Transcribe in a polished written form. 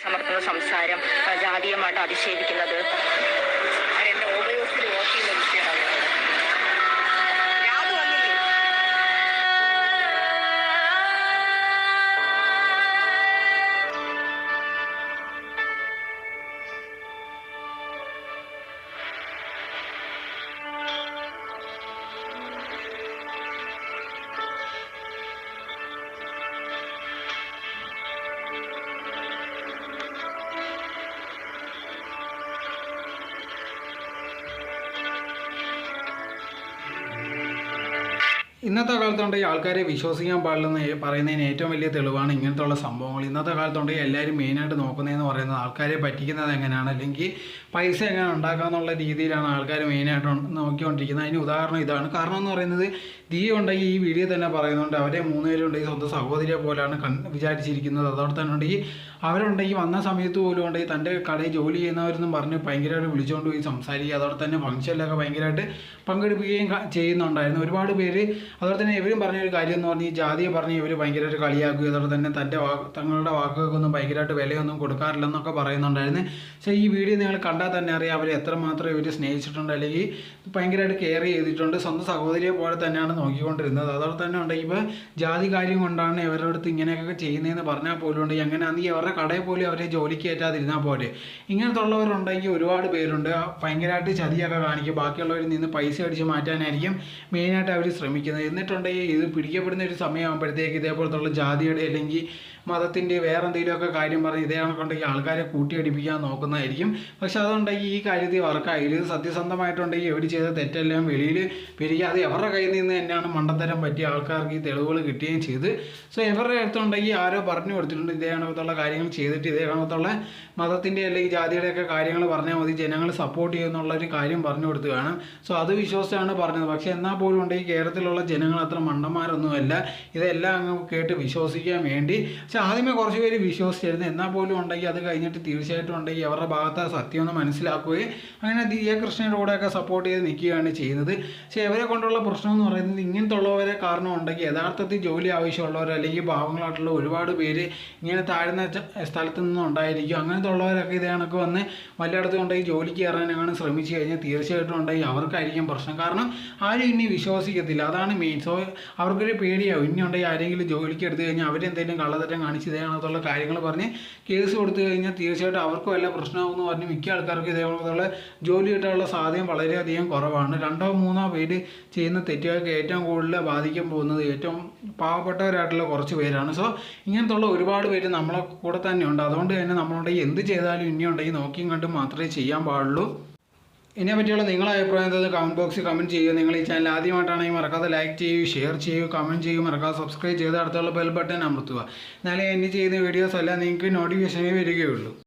സമർത്ഥന സംസാരം ജാതീയമായിട്ട് അധിക്ഷേപിക്കുന്നത് ഇന്നത്തെ കാലത്തുണ്ടെങ്കിൽ ആൾക്കാരെ വിശ്വസിക്കാൻ പാടില്ലെന്ന് പറയുന്നതിന് ഏറ്റവും വലിയ തെളിവാണ് ഇങ്ങനത്തുള്ള സംഭവങ്ങൾ. ഇന്നത്തെ കാലത്തുണ്ടെങ്കിൽ എല്ലാവരും മെയിനായിട്ട് നോക്കുന്നതെന്ന് പറയുന്നത് ആൾക്കാരെ പറ്റിക്കുന്നത് എങ്ങനെയാണ്, അല്ലെങ്കിൽ പൈസ എങ്ങനെ ഉണ്ടാക്കാമെന്നുള്ള രീതിയിലാണ് ആൾക്കാർ മെയിനായിട്ട് നോക്കിക്കൊണ്ടിരിക്കുന്നത്. അതിന് ഉദാഹരണം ഇതാണ്. കാരണം എന്ന് പറയുന്നത് ദിയ ഉണ്ടെങ്കിൽ ഈ വീഡിയോ തന്നെ പറയുന്നുണ്ട് അവരെ 3 പേരുണ്ടെങ്കിൽ സ്വന്തം സഹോദരിയെ പോലെയാണ് വിചാരിച്ചിരിക്കുന്നത്. അതോടെ തന്നെ ഉണ്ടെങ്കിൽ അവരുണ്ടെങ്കിൽ വന്ന സമയത്ത് പോലും ഉണ്ടെങ്കിൽ തൻ്റെ കടയിൽ ജോലി ചെയ്യുന്നവരെന്നും പറഞ്ഞ് ഭയങ്കരമായിട്ട് വിളിച്ചുകൊണ്ട് പോയി സംസാരിക്കുക. അതോടെ തന്നെ ഫംഗ്ഷനിലൊക്കെ ഭയങ്കരമായിട്ട് പങ്കെടുപ്പിക്കുകയും ചെയ്യുന്നുണ്ടായിരുന്നു ഒരുപാട് പേര്. അതുപോലെ തന്നെ ഇവരും പറഞ്ഞൊരു കാര്യം എന്ന് പറഞ്ഞാൽ ഈ ജാതിയെ പറഞ്ഞ് ഇവർ ഭയങ്കരമായിട്ട് കളിയാക്കുക. അതോടെ തന്നെ തങ്ങളുടെ വാക്കുകൾക്കൊന്നും ഭയങ്കരമായിട്ട് വിലയൊന്നും കൊടുക്കാറില്ലെന്നൊക്കെ പറയുന്നുണ്ടായിരുന്നു. പക്ഷേ ഈ വീഡിയോ നിങ്ങൾ കണ്ടാൽ തന്നെ അറിയാം അവർ എത്രമാത്രം ഇവർ സ്നേഹിച്ചിട്ടുണ്ട്, അല്ലെങ്കിൽ ഭയങ്കരമായിട്ട് കെയർ ചെയ്തിട്ടുണ്ട്. സ്വന്തം സഹോദരിയെ പോലെ തന്നെയാണ് നോക്കിക്കൊണ്ടിരുന്നത്. അതോടെ തന്നെ ഉണ്ടെങ്കിൽ ഇപ്പോൾ ജാതി കാര്യം കൊണ്ടാണ് ഇവരുടെ അടുത്ത് ഇങ്ങനെയൊക്കെ ചെയ്യുന്നതെന്ന് പറഞ്ഞാൽ പോലും ഉണ്ടെങ്കിൽ അങ്ങനെയാണെങ്കിൽ അവരുടെ കടയിൽ പോലും അവരെ ജോലിക്ക് കയറ്റാതിരുന്നാൽ പോലെ. ഇങ്ങനത്തുള്ളവരുണ്ടെങ്കിൽ ഒരുപാട് പേരുണ്ട്. ഭയങ്കരമായിട്ട് ചതിയൊക്കെ കാണിക്കും. ബാക്കിയുള്ളവരിൽ നിന്ന് പൈസ അടിച്ച് മാറ്റാനായിരിക്കും മെയിനായിട്ട് അവർ ശ്രമിക്കുന്നത്. എന്നിട്ടുണ്ടെങ്കിൽ ഇത് പിടിക്കപ്പെടുന്ന ഒരു സമയമാകുമ്പോഴത്തേക്ക് ഇതേപോലത്തുള്ള ജാതിയുടെ അല്ലെങ്കിൽ മതത്തിൻ്റെ വേറെ എന്തെങ്കിലുമൊക്കെ കാര്യം പറഞ്ഞ് ഇതേ കണക്കുണ്ടെങ്കിൽ ആൾക്കാരെ കൂട്ടിയടിപ്പിക്കാൻ നോക്കുന്നതായിരിക്കും. പക്ഷെ അതുണ്ടെങ്കിൽ ഈ കാര്യത്തിൽ വർക്കായില്ല. ഇത് സത്യസന്ധമായിട്ടുണ്ടെങ്കിൽ ഇവർ ചെയ്ത തെറ്റെല്ലാം വെളിയിൽ പെരുകാതെ അവരുടെ കയ്യിൽ നിന്ന് തന്നെയാണ് മണ്ടത്തരം പറ്റിയ ആൾക്കാർക്ക് ഈ തെളിവുകൾ കിട്ടുകയും ചെയ്ത്. സോ ഇവരുടെ അടുത്തുണ്ടെങ്കിൽ ആരോ പറഞ്ഞു കൊടുത്തിട്ടുണ്ട് ഇതേ കണക്കത്തുള്ള കാര്യങ്ങൾ ചെയ്തിട്ട് ഇതേ കണക്കത്തുള്ള മതത്തിൻ്റെ അല്ലെങ്കിൽ ജാതിയുടെയൊക്കെ കാര്യങ്ങൾ പറഞ്ഞാൽ മതി, ജനങ്ങൾ സപ്പോർട്ട് ചെയ്യുമെന്നുള്ളൊരു കാര്യം പറഞ്ഞു കൊടുത്തു കാണും. സോ അത് വിശ്വസിച്ചാണ് പറഞ്ഞത്. പക്ഷേ എന്നാൽ പോലും ഉണ്ടെങ്കിൽ കേരളത്തിലുള്ള ജനങ്ങൾ അത്ര മണ്ടന്മാരൊന്നുമല്ല. ഇതെല്ലാം അങ്ങ് കേട്ട് വിശ്വസിക്കാൻ വേണ്ടി. പക്ഷെ ആദ്യമേ കുറച്ച് പേര് വിശ്വസിച്ചിരുന്നു. എന്നാൽ പോലും ഉണ്ടെങ്കിൽ അത് കഴിഞ്ഞിട്ട് തീർച്ചയായിട്ടും ഉണ്ടെങ്കിൽ അവരുടെ ഭാഗത്ത് സത്യം ഒന്ന് മനസ്സിലാക്കുകയും അങ്ങനെ ദിയ കൃഷ്ണയുടെ കൂടെയൊക്കെ സപ്പോർട്ട് ചെയ്ത് നിൽക്കുകയാണ് ചെയ്യുന്നത്. പക്ഷേ ഇവരെ കൊണ്ടുള്ള പ്രശ്നം എന്ന് പറയുന്നത് ഇങ്ങനത്തെ ഉള്ളവരെ കാരണം ഉണ്ടെങ്കിൽ യഥാർത്ഥത്തിൽ ജോലി ആവശ്യമുള്ളവർ അല്ലെങ്കിൽ പാവങ്ങളായിട്ടുള്ള ഒരുപാട് പേര് ഇങ്ങനെ താഴ്ന്ന സ്ഥലത്ത് നിന്നും ഉണ്ടായിരിക്കും. അങ്ങനത്തെ ഉള്ളവരൊക്കെ ഇതേ കണക്ക് വന്ന് വല്ലയിടത്തും ഉണ്ടെങ്കിൽ ജോലിക്ക് കയറാനാണ് ശ്രമിച്ചു കഴിഞ്ഞാൽ തീർച്ചയായിട്ടും ഉണ്ടെങ്കിൽ അവർക്കായിരിക്കും പ്രശ്നം. കാരണം ആരും ഇനി വിശ്വസിക്കത്തില്ല. അതാണ് മെയിൻ. സോ അവർക്കൊരു പേടിയാവും. ഇനി ഉണ്ടെങ്കിൽ ആരെങ്കിലും ജോലിക്ക് എടുത്തു കഴിഞ്ഞാൽ അവരെന്തെങ്കിലും കള്ളത്തരം കാണിച്ച് ഇതേ കണക്കുള്ള കാര്യങ്ങൾ പറഞ്ഞ് കേസ് കൊടുത്തു കഴിഞ്ഞാൽ തീർച്ചയായിട്ടും അവർക്കും വല്ല പ്രശ്നമാകുമെന്ന് പറഞ്ഞ് മിക്ക ആൾക്കാർക്ക് ഇതേപോലുള്ള ജോലി കിട്ടാനുള്ള സാധ്യത വളരെയധികം കുറവാണ്. 2 or 3 പേര് ചെയ്യുന്ന തെറ്റുകൾക്ക് ഏറ്റവും കൂടുതൽ ബാധിക്കാൻ പോകുന്നത് ഏറ്റവും പാവപ്പെട്ടവരായിട്ടുള്ള കുറച്ച് പേരാണ്. സോ ഇങ്ങനത്തുള്ള ഒരുപാട് പേര് നമ്മളെ കൂടെ തന്നെ ഉണ്ട്. അതുകൊണ്ട് തന്നെ നമ്മളുണ്ടെങ്കിൽ എന്ത് ചെയ്താലും ഇനിയുണ്ടെങ്കിൽ നോക്കിയും കണ്ടും മാത്രമേ ചെയ്യാൻ പാടുള്ളൂ. ഇതിനെ പറ്റിയുള്ള നിങ്ങളുടെ അഭിപ്രായം എന്നത് കമൻറ്റ് ബോക്സിൽ കമൻറ്റ് ചെയ്യുക. നിങ്ങൾ ഈ ചാനൽ ആദ്യമായിട്ടാണെങ്കിൽ മറക്കാതെ ലൈക്ക് ചെയ്യൂ, ഷെയർ ചെയ്യൂ, കമൻറ്റ് ചെയ്യൂ, മറക്കാതെ സബ്സ്ക്രൈബ് ചെയ്ത് അടുത്തുള്ള ബെൽ ബട്ടൺ അമർത്തുക. എന്നാലേ എന്നെ ചെയ്യുന്ന വീഡിയോസ് എല്ലാം നിങ്ങൾക്ക് നോട്ടിഫിക്കേഷനായി വരികയുള്ളൂ.